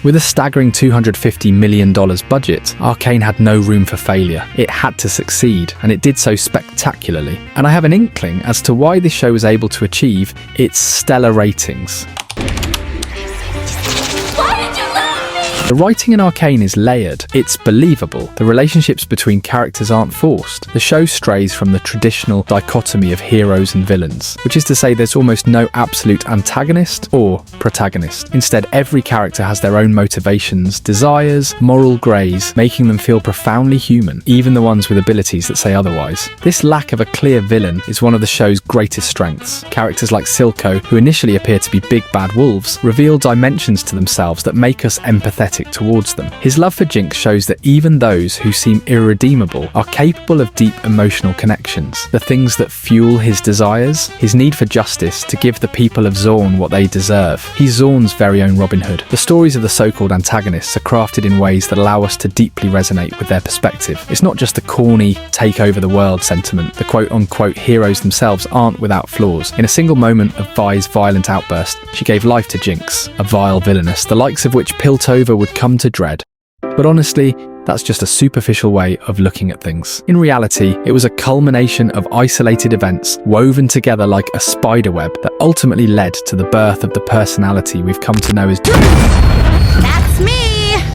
With a staggering $250 million budget, Arcane had no room for failure. It had to succeed, and it did so spectacularly. And I have an inkling as to why this show was able to achieve its stellar ratings. The writing in Arcane is layered, it's believable, the relationships between characters aren't forced. The show strays from the traditional dichotomy of heroes and villains, which is to say there's almost no absolute antagonist or protagonist. Instead, every character has their own motivations, desires, moral greys, making them feel profoundly human, even the ones with abilities that say otherwise. This lack of a clear villain is one of the show's greatest strengths. Characters like Silco, who initially appear to be big bad wolves, reveal dimensions to themselves that make us empathetic towards them. His love for Jinx shows that even those who seem irredeemable are capable of deep emotional connections, the things that fuel his desires, his need for justice to give the people of Zorn what they deserve. He's Zorn's very own Robin Hood. The stories of the so-called antagonists are crafted in ways that allow us to deeply resonate with their perspective. It's not just the corny, take over the world sentiment. The quote-unquote heroes themselves aren't without flaws. In a single moment of Vi's violent outburst, she gave life to Jinx, a vile villainess, the likes of which Piltover would come to dread. But honestly, that's just a superficial way of looking at things. In reality, it was a culmination of isolated events woven together like a spiderweb that ultimately led to the birth of the personality we've come to know as That's me!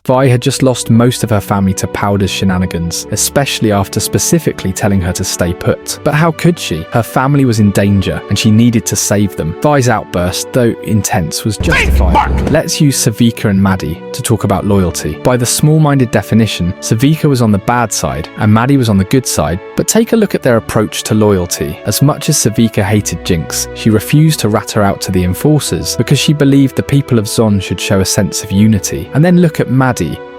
Vi had just lost most of her family to Powder's shenanigans, especially after specifically telling her to stay put. But how could she? Her family was in danger, and she needed to save them. Vi's outburst, though intense, was justifiable. Let's use Savika and Maddie to talk about loyalty. By the small-minded definition, Savika was on the bad side, and Maddie was on the good side, but take a look at their approach to loyalty. As much as Savika hated Jinx, she refused to rat her out to the enforcers, because she believed the people of Zon should show a sense of unity. And then look at Maddie,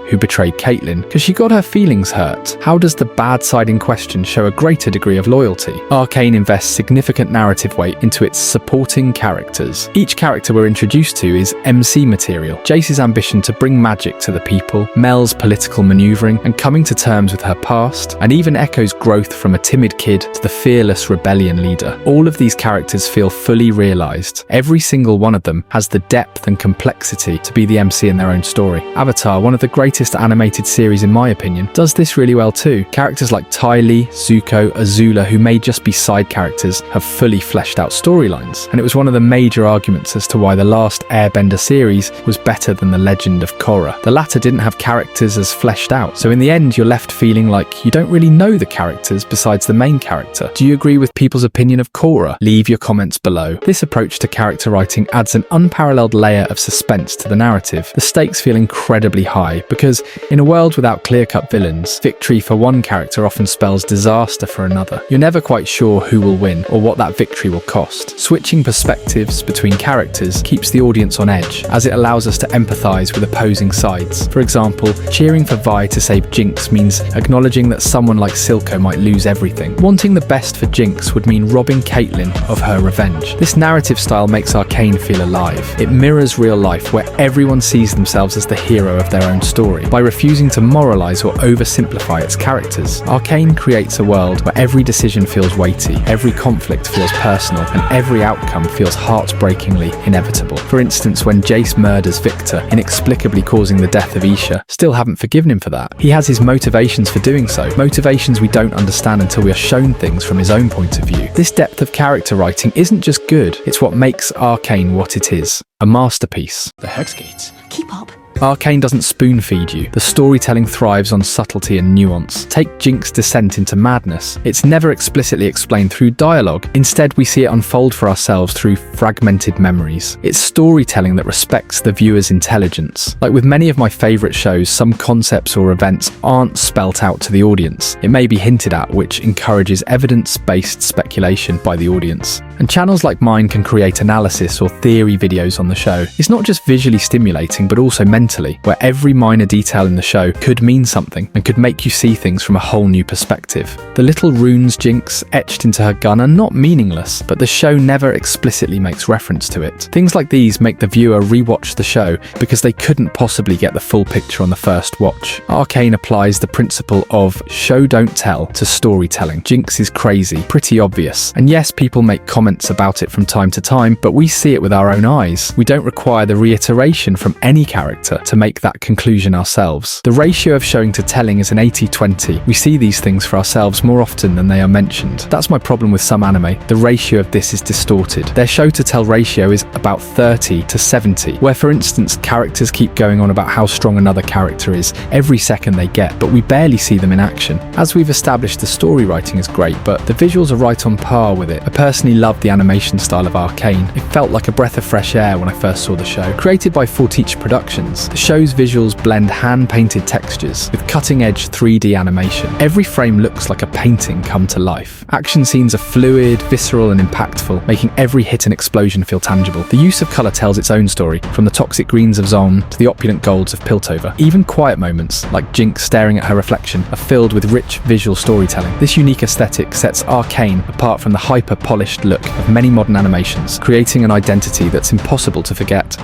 who betrayed Caitlyn because she got her feelings hurt. How does the bad side in question show a greater degree of loyalty? Arcane invests significant narrative weight into its supporting characters. Each character we're introduced to is MC material. Jace's ambition to bring magic to the people, Mel's political manoeuvring and coming to terms with her past, and even Echo's growth from a timid kid to the fearless rebellion leader. All of these characters feel fully realised. Every single one of them has the depth and complexity to be the MC in their own story. Avatar, one of the greatest animated series in my opinion, does this really well too. Characters like Ty Lee, Zuko, Azula, who may just be side characters, have fully fleshed out storylines, and it was one of the major arguments as to why the last Airbender series was better than The Legend of Korra. The latter didn't have characters as fleshed out, so in the end you're left feeling like you don't really know the characters besides the main character. Do you agree with people's opinion of Korra? Leave your comments below. This approach to character writing adds an unparalleled layer of suspense to the narrative. The stakes feel incredibly high because in a world without clear-cut villains, victory for one character often spells disaster for another. You're never quite sure who will win or what that victory will cost. Switching perspectives between characters keeps the audience on edge, as it allows us to empathise with opposing sides. For example, cheering for Vi to save Jinx means acknowledging that someone like Silco might lose everything. Wanting the best for Jinx would mean robbing Caitlyn of her revenge. This narrative style makes Arcane feel alive. It mirrors real life, where everyone sees themselves as the hero of their own story. By refusing to moralise or oversimplify its characters, Arcane creates a world where every decision feels weighty, every conflict feels personal, and every outcome feels heartbreakingly inevitable. For instance, when Jace murders Victor, inexplicably causing the death of Isha, still haven't forgiven him for that. He has his motivations for doing so, motivations we don't understand until we are shown things from his own point of view. This depth of character writing isn't just good, it's what makes Arcane what it is, a masterpiece. The Hex Gates. Keep up. Arcane doesn't spoon-feed you. The storytelling thrives on subtlety and nuance. Take Jinx's descent into madness. It's never explicitly explained through dialogue. Instead, we see it unfold for ourselves through fragmented memories. It's storytelling that respects the viewer's intelligence. Like with many of my favourite shows, some concepts or events aren't spelt out to the audience. It may be hinted at, which encourages evidence-based speculation by the audience. And channels like mine can create analysis or theory videos on the show. It's not just visually stimulating, but also mentally, where every minor detail in the show could mean something and could make you see things from a whole new perspective. The little runes Jinx etched into her gun are not meaningless, but the show never explicitly makes reference to it. Things like these make the viewer rewatch the show because they couldn't possibly get the full picture on the first watch. Arcane applies the principle of show don't tell to storytelling. Jinx is crazy, pretty obvious, and yes, people make comments about it from time to time, but we see it with our own eyes. We don't require the reiteration from any character to make that conclusion ourselves. The ratio of showing to telling is an 80-20. We see these things for ourselves more often than they are mentioned. That's my problem with some anime. The ratio of this is distorted. Their show to tell ratio is about 30-70, where for instance characters keep going on about how strong another character is every second they get, but we barely see them in action. As we've established, the story writing is great, but the visuals are right on par with it. I personally love the animation style of Arcane. It felt like a breath of fresh air when I first saw the show. Created by Forteach Productions, the show's visuals blend hand-painted textures with cutting-edge 3D animation. Every frame looks like a painting come to life. Action scenes are fluid, visceral and impactful, making every hit and explosion feel tangible. The use of colour tells its own story, from the toxic greens of Zon to the opulent golds of Piltover. Even quiet moments, like Jinx staring at her reflection, are filled with rich visual storytelling. This unique aesthetic sets Arcane apart from the hyper-polished look of many modern animations, creating an identity that's impossible to forget.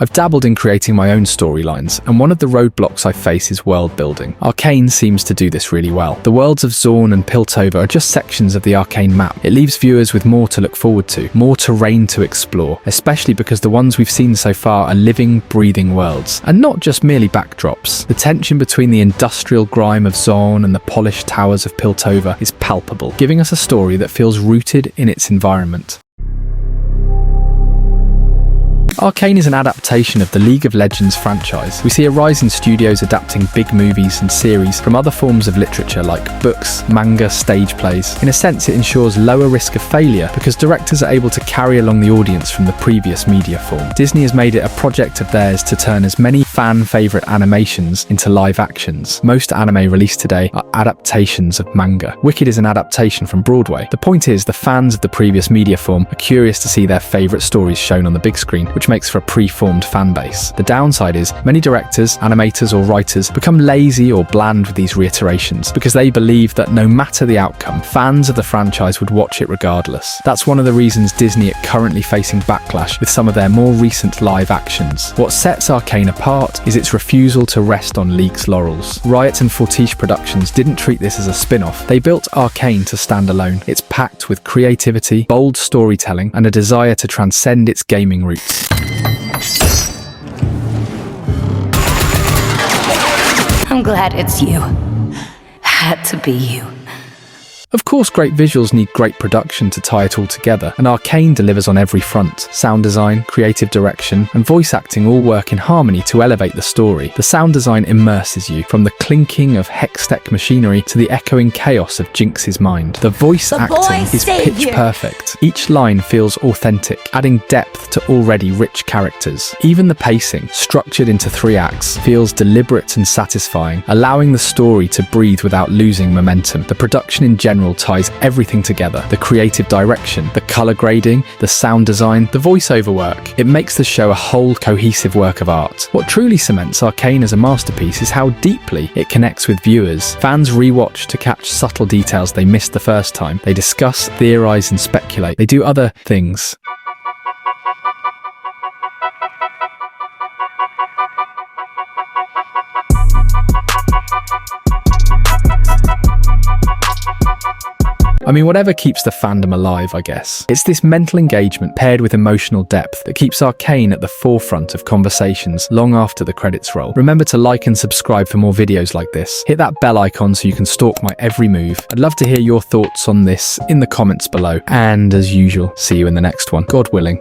I've dabbled in creating my own storylines, and one of the roadblocks I face is world building. Arcane seems to do this really well. The worlds of Zorn and Piltover are just sections of the Arcane map. It leaves viewers with more to look forward to, more terrain to explore, especially because the ones we've seen so far are living, breathing worlds, and not just merely backdrops. The tension between the industrial grime of Zorn and the polished towers of Piltover is palpable, giving us a story that feels rooted in its environment. Arcane is an adaptation of the League of Legends franchise. We see a rise in studios adapting big movies and series from other forms of literature like books, manga, stage plays. In a sense, it ensures lower risk of failure because directors are able to carry along the audience from the previous media form. Disney has made it a project of theirs to turn as many fan-favourite animations into live actions. Most anime released today are adaptations of manga. Wicked is an adaptation from Broadway. The point is, the fans of the previous media form are curious to see their favourite stories shown on the big screen, which makes for a pre-formed fan base. The downside is many directors, animators or writers become lazy or bland with these reiterations because they believe that no matter the outcome, fans of the franchise would watch it regardless. That's one of the reasons Disney are currently facing backlash with some of their more recent live actions. What sets Arcane apart is its refusal to rest on League's laurels. Riot and Forteach Productions didn't treat this as a spin-off. They built Arcane to stand alone. It's packed with creativity, bold storytelling, and a desire to transcend its gaming roots. I'm glad it's you. Had to be you. Of course, great visuals need great production to tie it all together, and Arcane delivers on every front. Sound design, creative direction, and voice acting all work in harmony to elevate the story. The sound design immerses you, from the clinking of Hextech machinery to the echoing chaos of Jinx's mind. The voice acting is pitch perfect. Each line feels authentic, adding depth to already rich characters. Even the pacing, structured into 3 acts, feels deliberate and satisfying, allowing the story to breathe without losing momentum. The production in general ties everything together. The creative direction, the color grading, the sound design, the voiceover work. It makes the show a whole cohesive work of art. What truly cements Arcane as a masterpiece is how deeply it connects with viewers. Fans rewatch to catch subtle details they missed the first time. They discuss, theorize, and speculate. They do other things. I mean, whatever keeps the fandom alive, I guess. It's this mental engagement paired with emotional depth that keeps Arcane at the forefront of conversations long after the credits roll. Remember to like and subscribe for more videos like this. Hit that bell icon so you can stalk my every move. I'd love to hear your thoughts on this in the comments below. And as usual, see you in the next one, God willing.